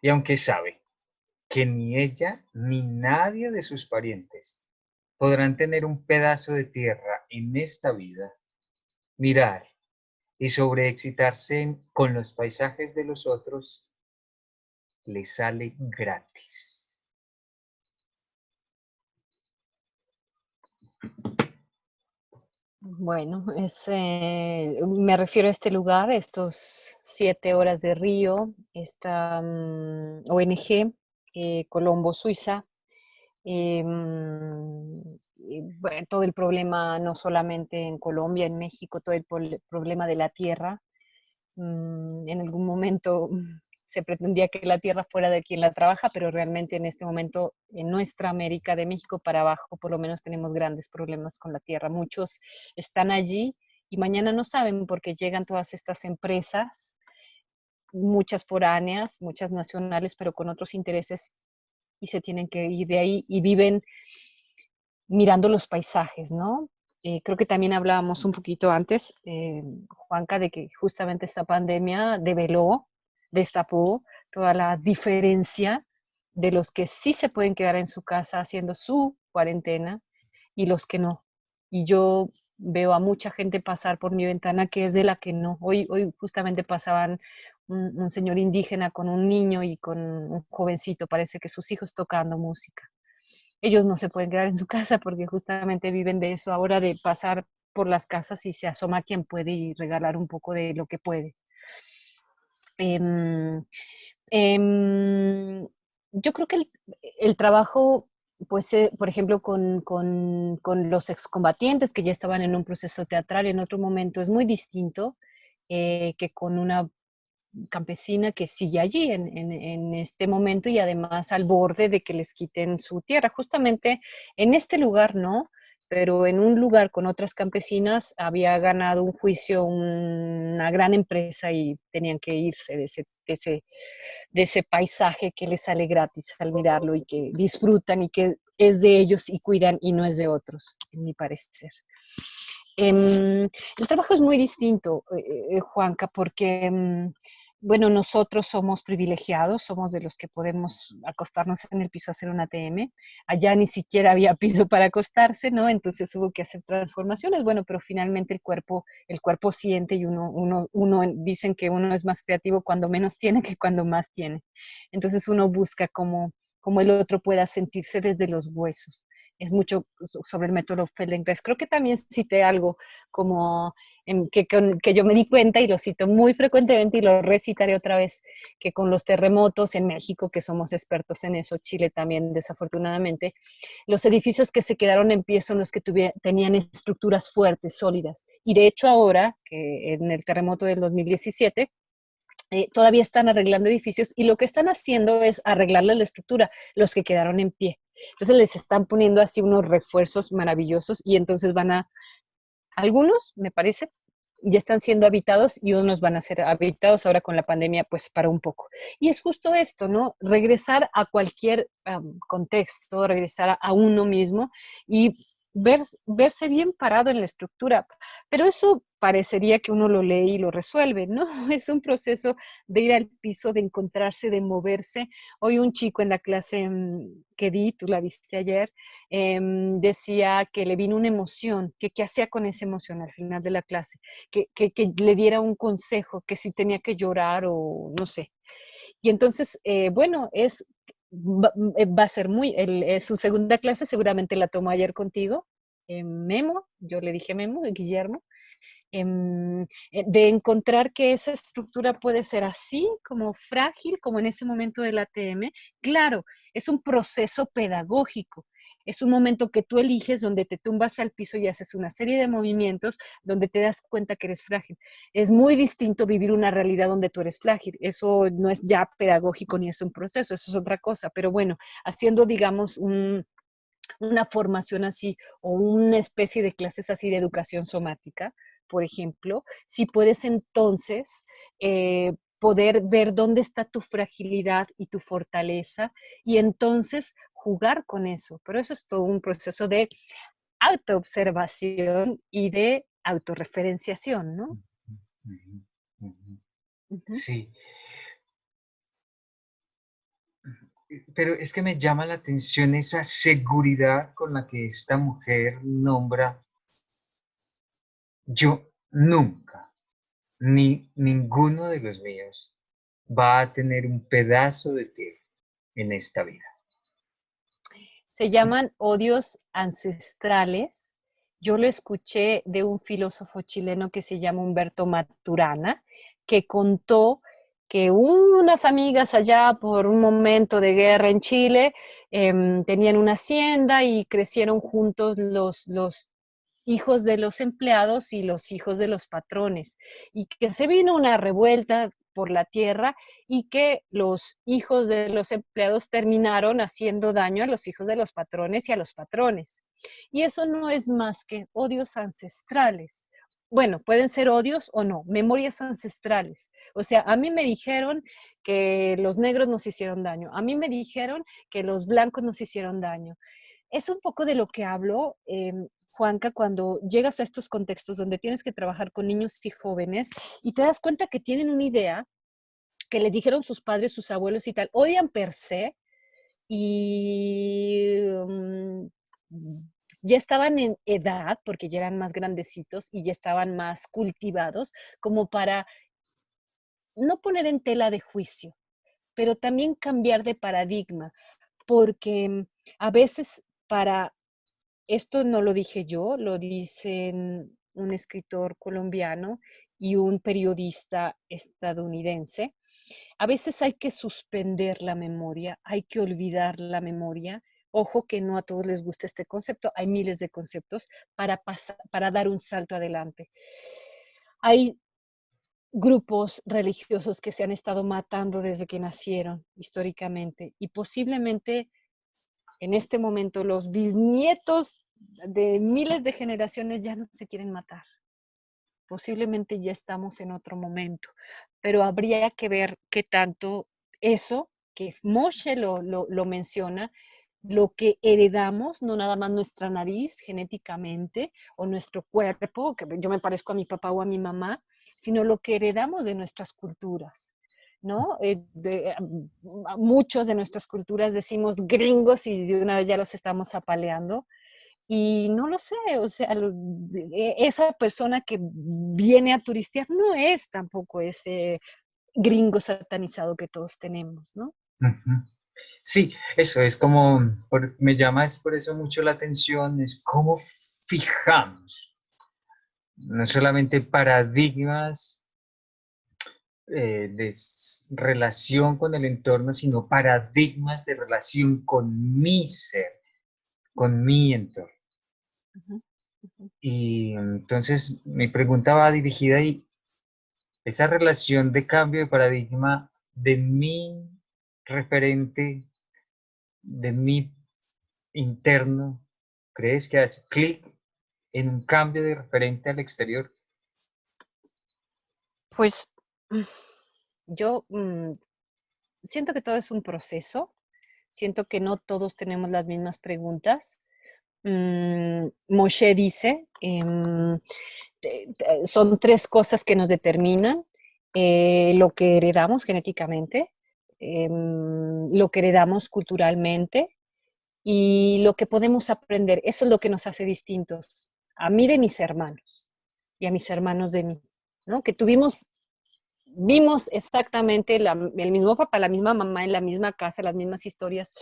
Y aunque sabe que ni ella ni nadie de sus parientes podrán tener un pedazo de tierra en esta vida, mirar y sobreexcitarse con los paisajes de los otros le sale gratis. Bueno, me refiero a este lugar, estos 7 horas de río, esta ONG, Colombo, Suiza. Bueno, todo el problema, no solamente en Colombia, en México, todo el problema de la tierra. En algún momento se pretendía que la tierra fuera de quien la trabaja, pero realmente en este momento en nuestra América, de México para abajo, por lo menos tenemos grandes problemas con la tierra. Muchos están allí y mañana no saben porque llegan todas estas empresas, muchas foráneas, muchas nacionales, pero con otros intereses, y se tienen que ir de ahí y viven mirando los paisajes, ¿no? Creo que también hablábamos un poquito antes, Juanca, de que justamente esta pandemia destapó toda la diferencia de los que sí se pueden quedar en su casa haciendo su cuarentena y los que no. Y yo veo a mucha gente pasar por mi ventana que es de la que no. Hoy justamente pasaban un señor indígena con un niño y con un jovencito, parece que sus hijos tocando música. Ellos no se pueden quedar en su casa porque justamente viven de eso ahora, de pasar por las casas y se asoma quien puede y regalar un poco de lo que puede. Em, em, yo creo que el trabajo, pues, por ejemplo, con los excombatientes que ya estaban en un proceso teatral en otro momento, es muy distinto que con una campesina que sigue allí en este momento y además al borde de que les quiten su tierra. Justamente en este lugar no, pero en un lugar con otras campesinas había ganado un juicio una gran empresa y tenían que irse de ese paisaje que les sale gratis al mirarlo y que disfrutan y que es de ellos y cuidan y no es de otros, en mi parecer. El trabajo es muy distinto, Juanca, porque, bueno, nosotros somos privilegiados, somos de los que podemos acostarnos en el piso a hacer una TM. Allá ni siquiera había piso para acostarse, ¿no? Entonces hubo que hacer transformaciones, bueno, pero finalmente el cuerpo siente y dicen que uno es más creativo cuando menos tiene que cuando más tiene. Entonces uno busca cómo el otro pueda sentirse desde los huesos. Es mucho sobre el método Feldenkrais. Creo que también cité algo como que yo me di cuenta y lo cito muy frecuentemente y lo recitaré otra vez, que con los terremotos en México, que somos expertos en eso, Chile también desafortunadamente, los edificios que se quedaron en pie son los que tenían estructuras fuertes, sólidas. Y de hecho ahora, que en el terremoto del 2017, todavía están arreglando edificios y lo que están haciendo es arreglarle la estructura, los que quedaron en pie. Entonces les están poniendo así unos refuerzos maravillosos y entonces algunos, me parece, ya están siendo habitados y unos van a ser habitados ahora con la pandemia, pues para un poco. Y es justo esto, ¿no? Regresar a cualquier contexto, regresar a uno mismo y verse bien parado en la estructura. Pero eso parecería que uno lo lee y lo resuelve, ¿no? Es un proceso de ir al piso, de encontrarse, de moverse. Hoy un chico en la clase que di, tú la viste ayer, decía que le vino una emoción, que qué hacía con esa emoción al final de la clase, que le diera un consejo, que si tenía que llorar o no sé. Y entonces, bueno, va a ser su segunda clase, seguramente la tomó ayer contigo, Memo, yo le dije Memo, Guillermo, de encontrar que esa estructura puede ser así, como frágil, como en ese momento del ATM. Claro, es un proceso pedagógico. Es un momento que tú eliges donde te tumbas al piso y haces una serie de movimientos donde te das cuenta que eres frágil. Es muy distinto vivir una realidad donde tú eres frágil. Eso no es ya pedagógico ni es un proceso, eso es otra cosa. Pero bueno, haciendo, digamos, una formación así o una especie de clases así de educación somática, por ejemplo, si puedes entonces poder ver dónde está tu fragilidad y tu fortaleza y entonces jugar con eso. Pero eso es todo un proceso de autoobservación y de autorreferenciación, ¿no? Ujú, ujú. Ujú. Sí, pero es que me llama la atención esa seguridad con la que esta mujer nombra, yo nunca, ni ninguno de los míos va a tener un pedazo de tierra en esta vida. Se Sí. llaman odios ancestrales. Yo lo escuché de un filósofo chileno que se llama Humberto Maturana, que contó que unas amigas allá por un momento de guerra en Chile tenían una hacienda y crecieron juntos los hijos de los empleados y los hijos de los patrones, y que se vino una revuelta por la tierra y que los hijos de los empleados terminaron haciendo daño a los hijos de los patrones y a los patrones. Y eso no es más que odios ancestrales. Bueno, pueden ser odios o no, memorias ancestrales. O sea, a mí me dijeron que los negros nos hicieron daño, a mí me dijeron que los blancos nos hicieron daño. Es un poco de lo que hablo, Juanca, cuando llegas a estos contextos donde tienes que trabajar con niños y jóvenes y te das cuenta que tienen una idea que les dijeron sus padres, sus abuelos y tal, odian per se y ya estaban en edad, porque ya eran más grandecitos y ya estaban más cultivados, como para no poner en tela de juicio, pero también cambiar de paradigma, porque a veces para esto no lo dije yo, lo dicen un escritor colombiano y un periodista estadounidense. A veces hay que suspender la memoria, hay que olvidar la memoria. Ojo que no a todos les gusta este concepto, hay miles de conceptos para dar un salto adelante. Hay grupos religiosos que se han estado matando desde que nacieron históricamente y posiblemente en este momento los bisnietos de miles de generaciones ya no se quieren matar. Posiblemente ya estamos en otro momento, pero habría que ver qué tanto eso, que Moshe lo menciona, lo que heredamos, no nada más nuestra nariz genéticamente o nuestro cuerpo, que yo me parezco a mi papá o a mi mamá, sino lo que heredamos de nuestras culturas. ¿No? Muchos de nuestras culturas decimos gringos y de una vez ya los estamos apaleando, y no lo sé, o sea, esa persona que viene a turistear no es tampoco ese gringo satanizado que todos tenemos, ¿no? Ujú. Sí, eso es como, me llama es por eso mucho la atención, es cómo fijamos, no solamente paradigmas relación con el entorno, sino paradigmas de relación con mi ser, con mi entorno. Ujú, ujú. Y entonces mi pregunta va dirigida ahí, esa relación de cambio de paradigma de mi referente, de mi interno, ¿crees que hace clic en un cambio de referente al exterior? Pues mm, yo siento que todo es un proceso, siento que no todos tenemos las mismas preguntas, Moshe dice, son tres cosas que nos determinan, lo que heredamos genéticamente, lo que heredamos culturalmente y lo que podemos aprender. Eso es lo que nos hace distintos a mí de mis hermanos y a mis hermanos de mí, ¿no? Que vimos exactamente el mismo papá, la misma mamá, en la misma casa, las mismas historias.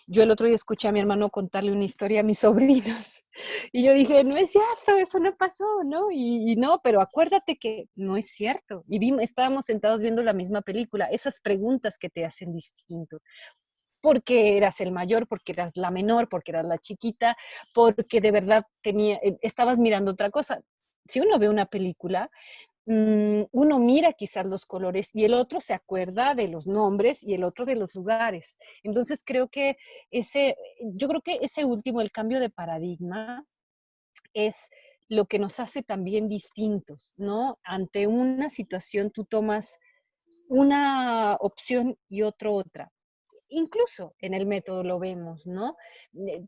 Yo el otro día escuché a mi hermano contarle una historia a mis sobrinos y yo dije, no es cierto, eso no pasó, ¿no? Y no, pero acuérdate que no es cierto. Y estábamos sentados viendo la misma película, esas preguntas que te hacen distinto. Porque eras el mayor, porque eras la menor, porque eras la chiquita, porque de verdad estabas mirando otra cosa. Si uno ve una película, uno mira quizás los colores y el otro se acuerda de los nombres y el otro de los lugares. Entonces yo creo que ese último, el cambio de paradigma, es lo que nos hace también distintos, ¿no? Ante una situación tú tomas una opción y otra. Incluso en el método lo vemos, ¿no?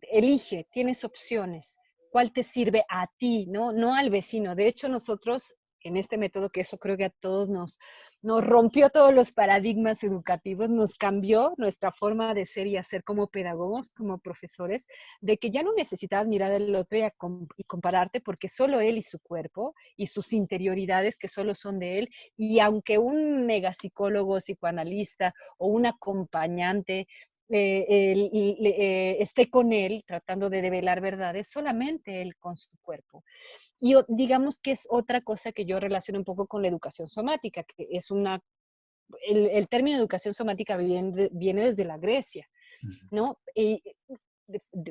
Elige, tienes opciones. ¿Cuál te sirve a ti, no? No al vecino. De hecho, nosotros en este método, que eso creo que a todos nos rompió todos los paradigmas educativos, nos cambió nuestra forma de ser y hacer como pedagogos, como profesores, de que ya no necesitabas mirar al otro y compararte porque solo él y su cuerpo y sus interioridades que solo son de él, y aunque un megapsicólogo, psicoanalista o un acompañante esté con él tratando de develar verdades, solamente él con su cuerpo. Y digamos que es otra cosa que yo relaciono un poco con la educación somática, que es el término educación somática viene desde la Grecia, ¿no? Y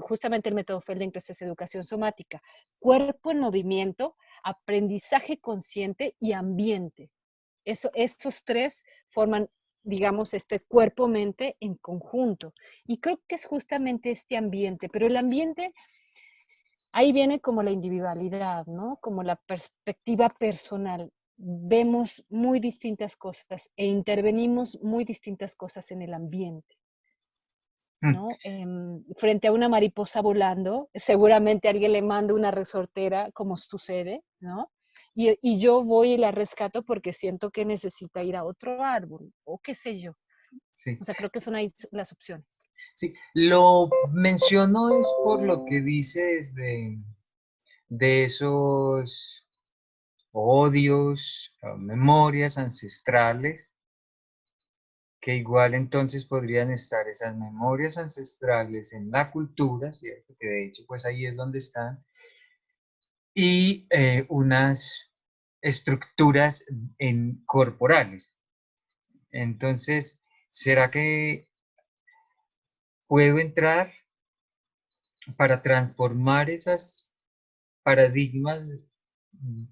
justamente el método Feldenkrais es educación somática, cuerpo en movimiento, aprendizaje consciente y ambiente. Esos tres forman, digamos, este cuerpo-mente en conjunto. Y creo que es justamente este ambiente, pero el ambiente, ahí viene como la individualidad, ¿no? Como la perspectiva personal. Vemos muy distintas cosas e intervenimos muy distintas cosas en el ambiente, Mm. ¿no? Frente a una mariposa volando, seguramente alguien le manda una resortera, como sucede, ¿no? Y yo voy y la rescato porque siento que necesita ir a otro árbol, o qué sé yo. Sí, O sea, creo que son ahí las opciones. sí, lo menciono es por lo que dices de esos odios, memorias ancestrales, que igual entonces podrían estar esas memorias ancestrales en la cultura, ¿cierto? Que de hecho pues ahí es donde están, y unas estructuras corporales. Entonces, ¿será que puedo entrar para transformar esas paradigmas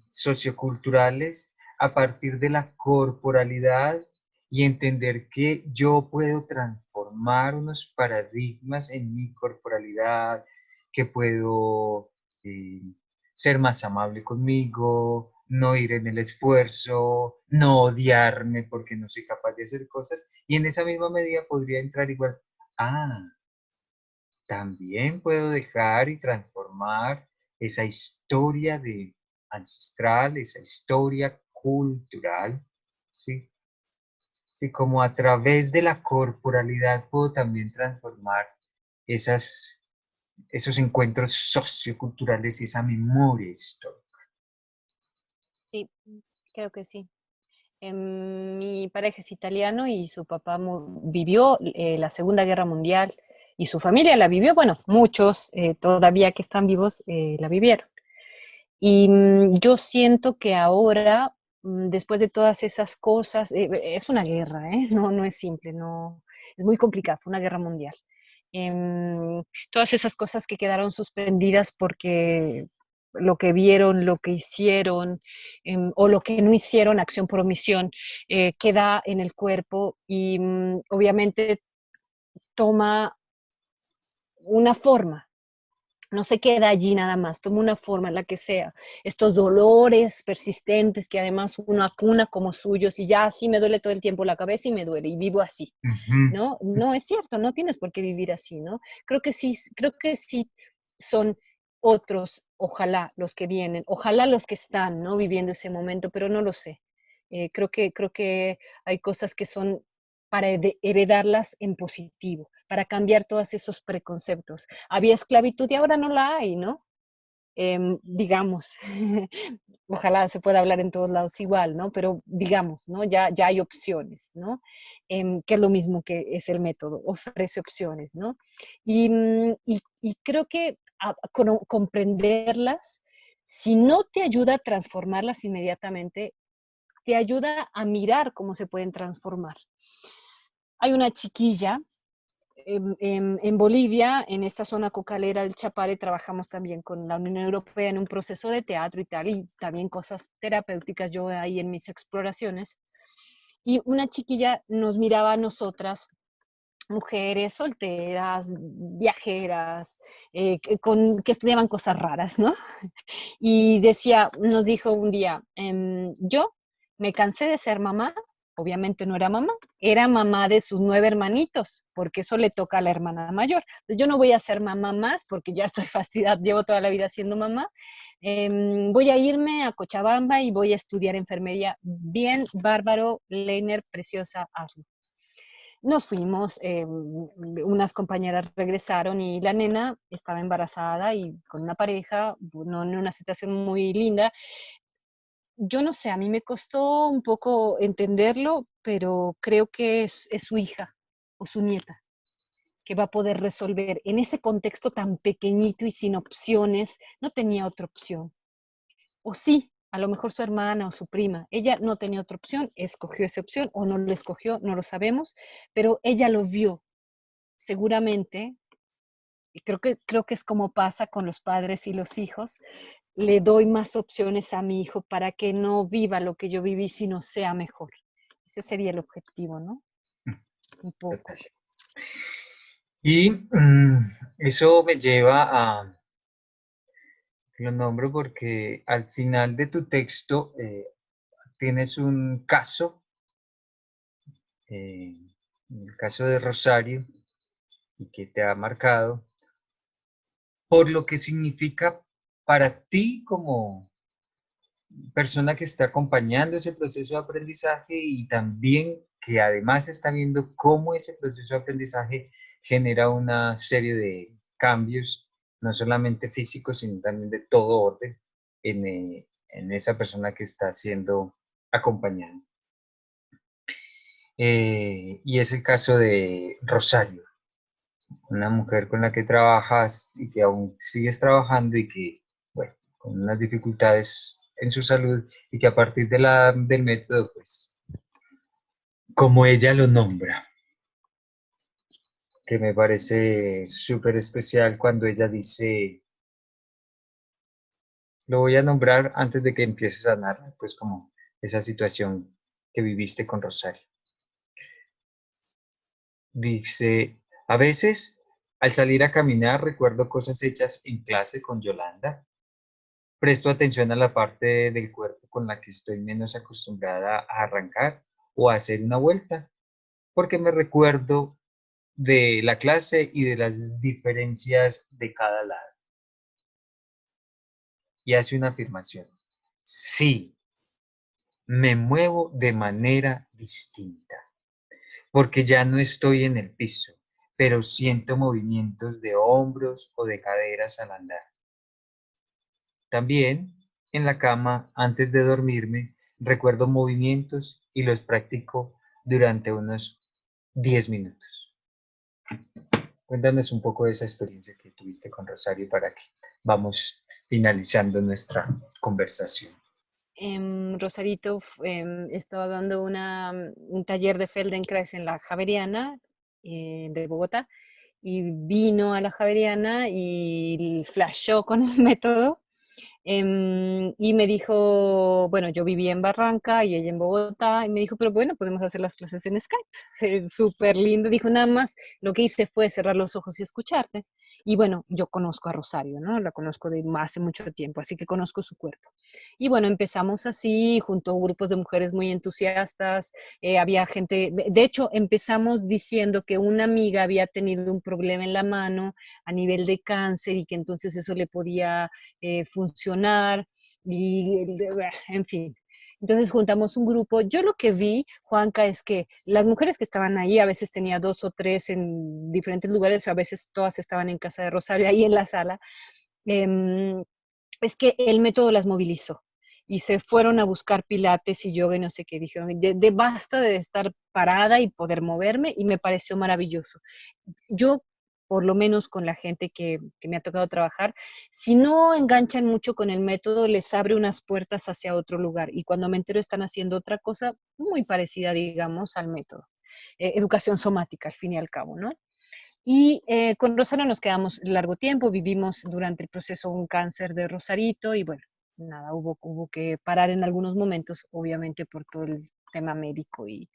socioculturales a partir de la corporalidad y entender que yo puedo transformar unos paradigmas en mi corporalidad, que puedo eh, ser más amable conmigo, no ir en el esfuerzo, no odiarme porque no soy capaz de hacer cosas, y en esa misma medida podría entrar igual, ah, también puedo dejar y transformar esa historia de ancestral, esa historia cultural, ¿sí? Sí, como a través de la corporalidad puedo también transformar esas, esos encuentros socioculturales y esa memoria histórica. Sí, creo que sí. Mi pareja es italiano y su papá vivió la Segunda Guerra Mundial y su familia la vivió, bueno, muchos todavía que están vivos la vivieron. Y yo siento que ahora, después de todas esas cosas, es una guerra, ¿eh? No, no es simple, no, es muy complicado, fue una guerra mundial. Todas esas cosas que quedaron suspendidas porque lo que vieron, lo que hicieron, o lo que no hicieron, acción por omisión, queda en el cuerpo y obviamente toma una forma, no se queda allí nada más, toma una forma, la que sea. Estos dolores persistentes que además uno acuna como suyos y ya así me duele todo el tiempo la cabeza y me duele y vivo así, Ujú. ¿no? No es cierto, no tienes por qué vivir así, ¿no? Creo que sí son otros, ojalá los que vienen, ojalá los que están, ¿no? Viviendo ese momento, pero no lo sé. Creo que hay cosas que son para heredarlas en positivo, para cambiar todos esos preconceptos. Había esclavitud y ahora no la hay, ¿no? Digamos, ojalá se pueda hablar en todos lados igual, ¿no? Pero digamos, ¿no? Ya hay opciones, ¿no? Que es lo mismo que es el método, ofrece opciones, ¿no? Y creo que comprenderlas, si no te ayuda a transformarlas inmediatamente, te ayuda a mirar cómo se pueden transformar. Hay una chiquilla en Bolivia, en esta zona cocalera del Chapare, trabajamos también con la Unión Europea en un proceso de teatro y tal, y también cosas terapéuticas yo ahí en mis exploraciones. Y una chiquilla nos miraba a nosotras, mujeres solteras, viajeras, que estudiaban cosas raras, ¿no? Y decía, nos dijo un día, yo me cansé de ser mamá, obviamente no era mamá de sus 9 hermanitos, porque eso le toca a la hermana mayor. Entonces yo no voy a ser mamá más, porque ya estoy fastidiada, llevo toda la vida siendo mamá. Voy a irme a Cochabamba y voy a estudiar enfermería. Bien, bárbaro, Leiner, preciosa, hazlo. Nos fuimos, unas compañeras regresaron y la nena estaba embarazada y con una pareja, no en una situación muy linda. Yo no sé, a mí me costó un poco entenderlo, pero creo que es su hija o su nieta que va a poder resolver en ese contexto tan pequeñito y sin opciones. No tenía otra opción. O sí, a lo mejor su hermana o su prima. Ella no tenía otra opción, escogió esa opción o no la escogió, no lo sabemos, pero ella lo vio seguramente, y creo que es como pasa con los padres y los hijos, le doy más opciones a mi hijo para que no viva lo que yo viví, sino sea mejor. Ese sería el objetivo, ¿no? Un poco. Total. Y eso me lleva a, lo nombro porque al final de tu texto tienes un caso, eh, el caso de Rosario, y que te ha marcado por lo que significa para ti como persona que está acompañando ese proceso de aprendizaje y también que además está viendo cómo ese proceso de aprendizaje genera una serie de cambios, no solamente físicos, sino también de todo orden en esa persona que está siendo acompañada. Y es el caso de Rosario, una mujer con la que trabajas y que aún sigues trabajando y que, bueno, con unas dificultades en su salud y que a partir de del método, pues, como ella lo nombra, que me parece súper especial cuando ella dice, lo voy a nombrar antes de que empieces a narrar, pues como esa situación que viviste con Rosario. Dice, a veces al salir a caminar recuerdo cosas hechas en clase con Yolanda. Presto atención a la parte del cuerpo con la que estoy menos acostumbrada a arrancar o a hacer una vuelta, porque me recuerdo de la clase y de las diferencias de cada lado. Y hace una afirmación. Sí, me muevo de manera distinta, porque ya no estoy en el piso, pero siento movimientos de hombros o de caderas al andar. También, en la cama, antes de dormirme, recuerdo movimientos y los practico durante unos 10 minutos. Cuéntanos un poco de esa experiencia que tuviste con Rosario para que vamos finalizando nuestra conversación. Rosarito estaba dando un taller de Feldenkrais en la Javeriana de Bogotá y vino a la Javeriana y flashó con el método. Y me dijo, bueno, yo vivía en Barranca y ella en Bogotá, y me dijo, pero bueno, podemos hacer las clases en Skype. Súper lindo. Dijo, nada más lo que hice fue cerrar los ojos y escucharte. Y bueno, yo conozco a Rosario, ¿no? La conozco de hace mucho tiempo, así que conozco su cuerpo. Y bueno, empezamos así, junto a grupos de mujeres muy entusiastas. Había gente, de hecho, empezamos diciendo que una amiga había tenido un problema en la mano a nivel de cáncer y que entonces eso le podía funcionar y, en fin. Entonces juntamos un grupo. Yo lo que vi, Juanca, es que las mujeres que estaban ahí, a veces tenía dos o tres en diferentes lugares, a veces todas estaban en casa de Rosario, ahí en la sala, eh, es que el método las movilizó y se fueron a buscar pilates y yoga y no sé qué. Dijeron, de basta de estar parada y poder moverme, y me pareció maravilloso. Yo, por lo menos con la gente que me ha tocado trabajar, si no enganchan mucho con el método, les abre unas puertas hacia otro lugar. Y cuando me entero están haciendo otra cosa muy parecida, digamos, al método. Educación somática, al fin y al cabo, ¿no? Y con Rosario nos quedamos largo tiempo, vivimos durante el proceso un cáncer de Rosarito y bueno, nada, hubo que parar en algunos momentos, obviamente por todo el tema médico y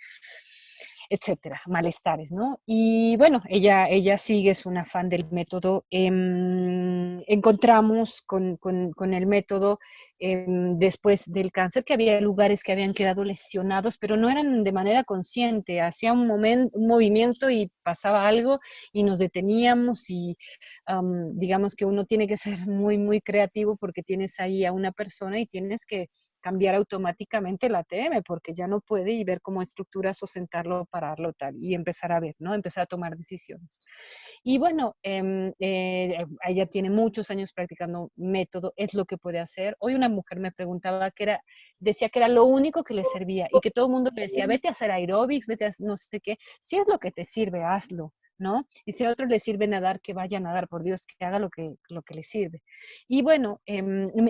etcétera, malestares, ¿no? Y bueno, ella sigue, es una fan del método. Encontramos con el método después del cáncer que había lugares que habían quedado lesionados, pero no eran de manera consciente. Hacía un movimiento y pasaba algo y nos deteníamos y digamos que uno tiene que ser muy, muy creativo porque tienes ahí a una persona y tienes que cambiar automáticamente el ATM porque ya no puede y ver cómo estructuras o sentarlo, pararlo, tal, y empezar a ver, ¿no? Empezar a tomar decisiones. Y bueno, ella tiene muchos años practicando método, es lo que puede hacer. Hoy una mujer me preguntaba decía que era lo único que le servía y que todo el mundo le decía, vete a hacer aeróbics, vete a no sé qué, si es lo que te sirve, hazlo, ¿no? Y si a otro le sirve nadar, que vaya a nadar, por Dios, que haga lo que le sirve. Y bueno,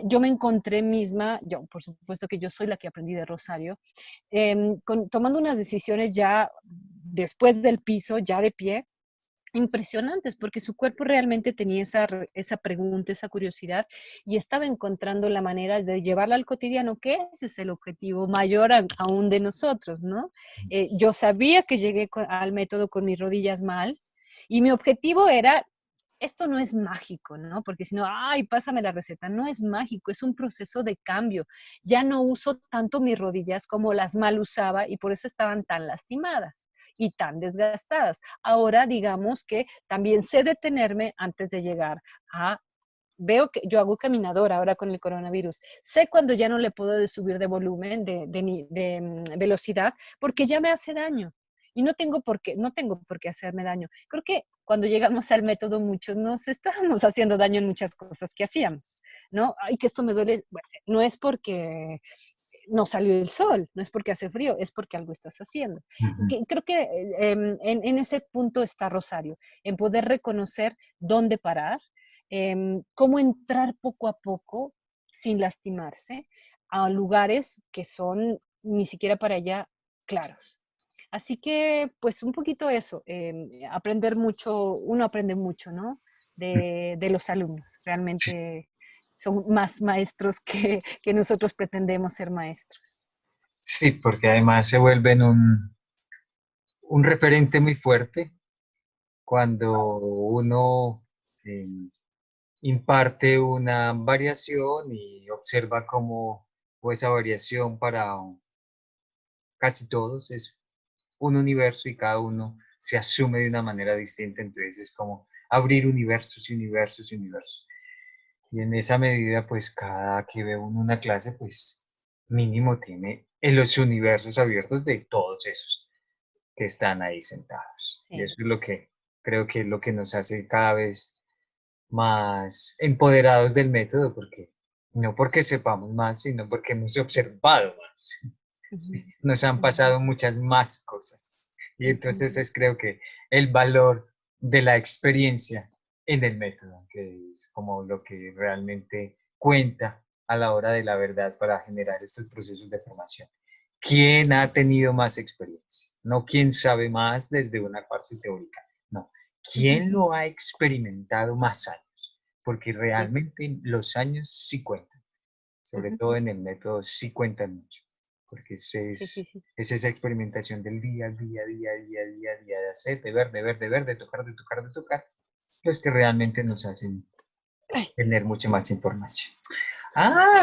yo me encontré misma, yo por supuesto que yo soy la que aprendí de Rosario, tomando unas decisiones ya después del piso, ya de pie, impresionantes, porque su cuerpo realmente tenía esa pregunta, esa curiosidad, y estaba encontrando la manera de llevarla al cotidiano, que ese es el objetivo mayor aún de nosotros, ¿no? Yo sabía que llegué al método con mis rodillas mal, y mi objetivo era, esto no es mágico, ¿no? Porque si no, ay, pásame la receta, no es mágico, es un proceso de cambio. Ya no uso tanto mis rodillas como las mal usaba y por eso estaban tan lastimadas y tan desgastadas. Ahora digamos que también sé detenerme antes de llegar a, veo que yo hago caminadora ahora con el coronavirus, sé cuando ya no le puedo subir de volumen, de velocidad, porque ya me hace daño. Y no tengo por qué hacerme daño. Creo que cuando llegamos al método, muchos nos estábamos haciendo daño en muchas cosas que hacíamos, ¿no? Ay, que esto me duele. Bueno, no es porque no salió el sol, no es porque hace frío, es porque algo estás haciendo. Ujú. Creo que en ese punto está Rosario, en poder reconocer dónde parar, cómo entrar poco a poco sin lastimarse a lugares que son ni siquiera para ella claros. Así que, pues un poquito eso, aprender mucho, uno aprende mucho, ¿no? De los alumnos. Realmente son más maestros que nosotros pretendemos ser maestros. Sí, porque además se vuelven un referente muy fuerte cuando uno eh, imparte una variación y observa cómo esa variación para casi todos es un universo y cada uno se asume de una manera distinta, entonces es como abrir universos y universos y universos. Y en esa medida, pues cada que ve uno una clase, pues mínimo tiene en los universos abiertos de todos esos que están ahí sentados. Y Sí. eso es lo que creo que es lo que nos hace cada vez más empoderados del método, porque no porque sepamos más, sino porque hemos observado más. Sí, Ujú, nos han ujú, pasado muchas más cosas. Y entonces ujú. es creo que el valor de la experiencia en el método, que es como lo que realmente cuenta a la hora de la verdad para generar estos procesos de formación. ¿Quién ha tenido más experiencia? No quién sabe más desde una parte teórica, no. ¿Quién lo ha experimentado más años? Porque Sí, realmente los años sí cuentan. sobre todo en el método, sí cuentan mucho, porque Sí, sí, sí. es esa experimentación del día, de hacer, de ver, de ver, de tocar, de tocar, los que realmente nos hacen Ay, tener mucha más información.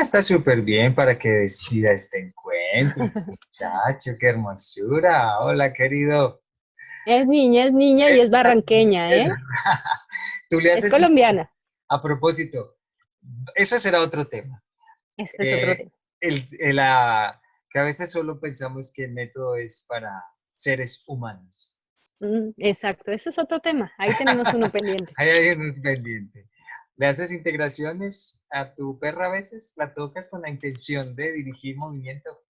Está súper bien para que decida este encuentro, este muchacho, qué hermosura. Hola, querido. es niña y es barranqueña, ¿eh? Tú le Es haces, colombiana. a propósito, eso será otro tema. Este es otro Eh, tema. que a veces solo pensamos que el método es para seres humanos. Exacto, ese es otro tema. Ahí tenemos uno pendiente. Ahí hay uno pendiente. ¿Le haces integraciones a tu perra a veces? ¿La tocas con la intención de dirigir movimiento?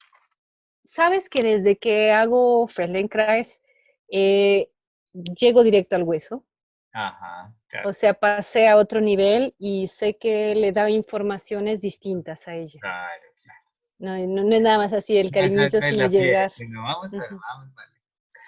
Sabes que desde que hago Feldenkrais, eh, llego directo al hueso. Ajá, O claro, sea, pasé a otro nivel y sé que le da informaciones distintas a ella. claro, claro. No es nada más así el No es cariñito, de sino la piel, llegar. sino vamos a ver, Ujú. vamos, vale.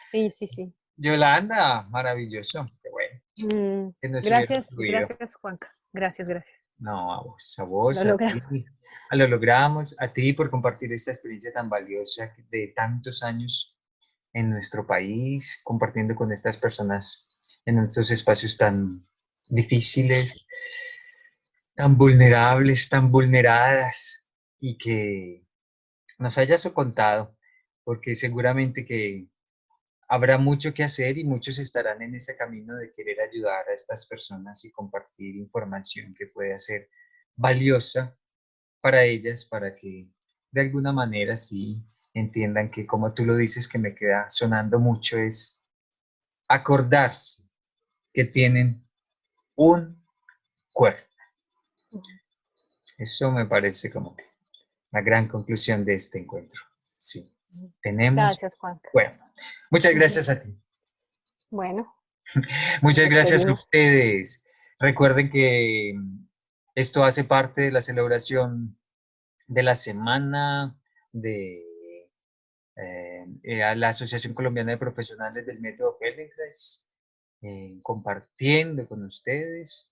Sí, sí, sí. Yolanda, maravilloso, qué bueno, que nos hubiera Gracias, fluido. gracias, Juanca. Gracias, gracias. No, a Lo vos, a logramos. ti, lo logramos, a ti por compartir esta experiencia tan valiosa de tantos años en nuestro país, compartiendo con estas personas en estos espacios tan difíciles, tan vulnerables, tan vulneradas, y que nos hayas contado, porque seguramente que habrá mucho que hacer y muchos estarán en ese camino de querer ayudar a estas personas y compartir información que pueda ser valiosa para ellas, para que de alguna manera sí entiendan que, como tú lo dices, que me queda sonando mucho, es acordarse que tienen un cuerpo. Eso me parece como que la gran conclusión de este encuentro. Sí, tenemos Gracias, Juanca. cuerpo. Muchas Ujú. gracias a ti. Bueno, nos Muchas gracias a despedimos. ustedes. Recuerden que esto hace parte de la celebración de la semana de a la Asociación Colombiana de Profesionales del Método Feldenkrais, compartiendo con ustedes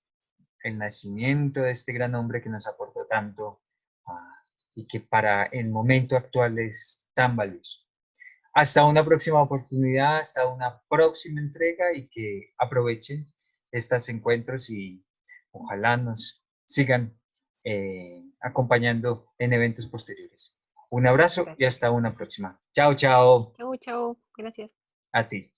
el nacimiento de este gran hombre que nos aportó tanto y que para el momento actual es tan valioso. Hasta una próxima oportunidad, hasta una próxima entrega y que aprovechen estos encuentros y ojalá nos sigan acompañando en eventos posteriores. Un abrazo y Gracias. hasta una próxima. Chao, chao. Chau, chau. Gracias. A ti.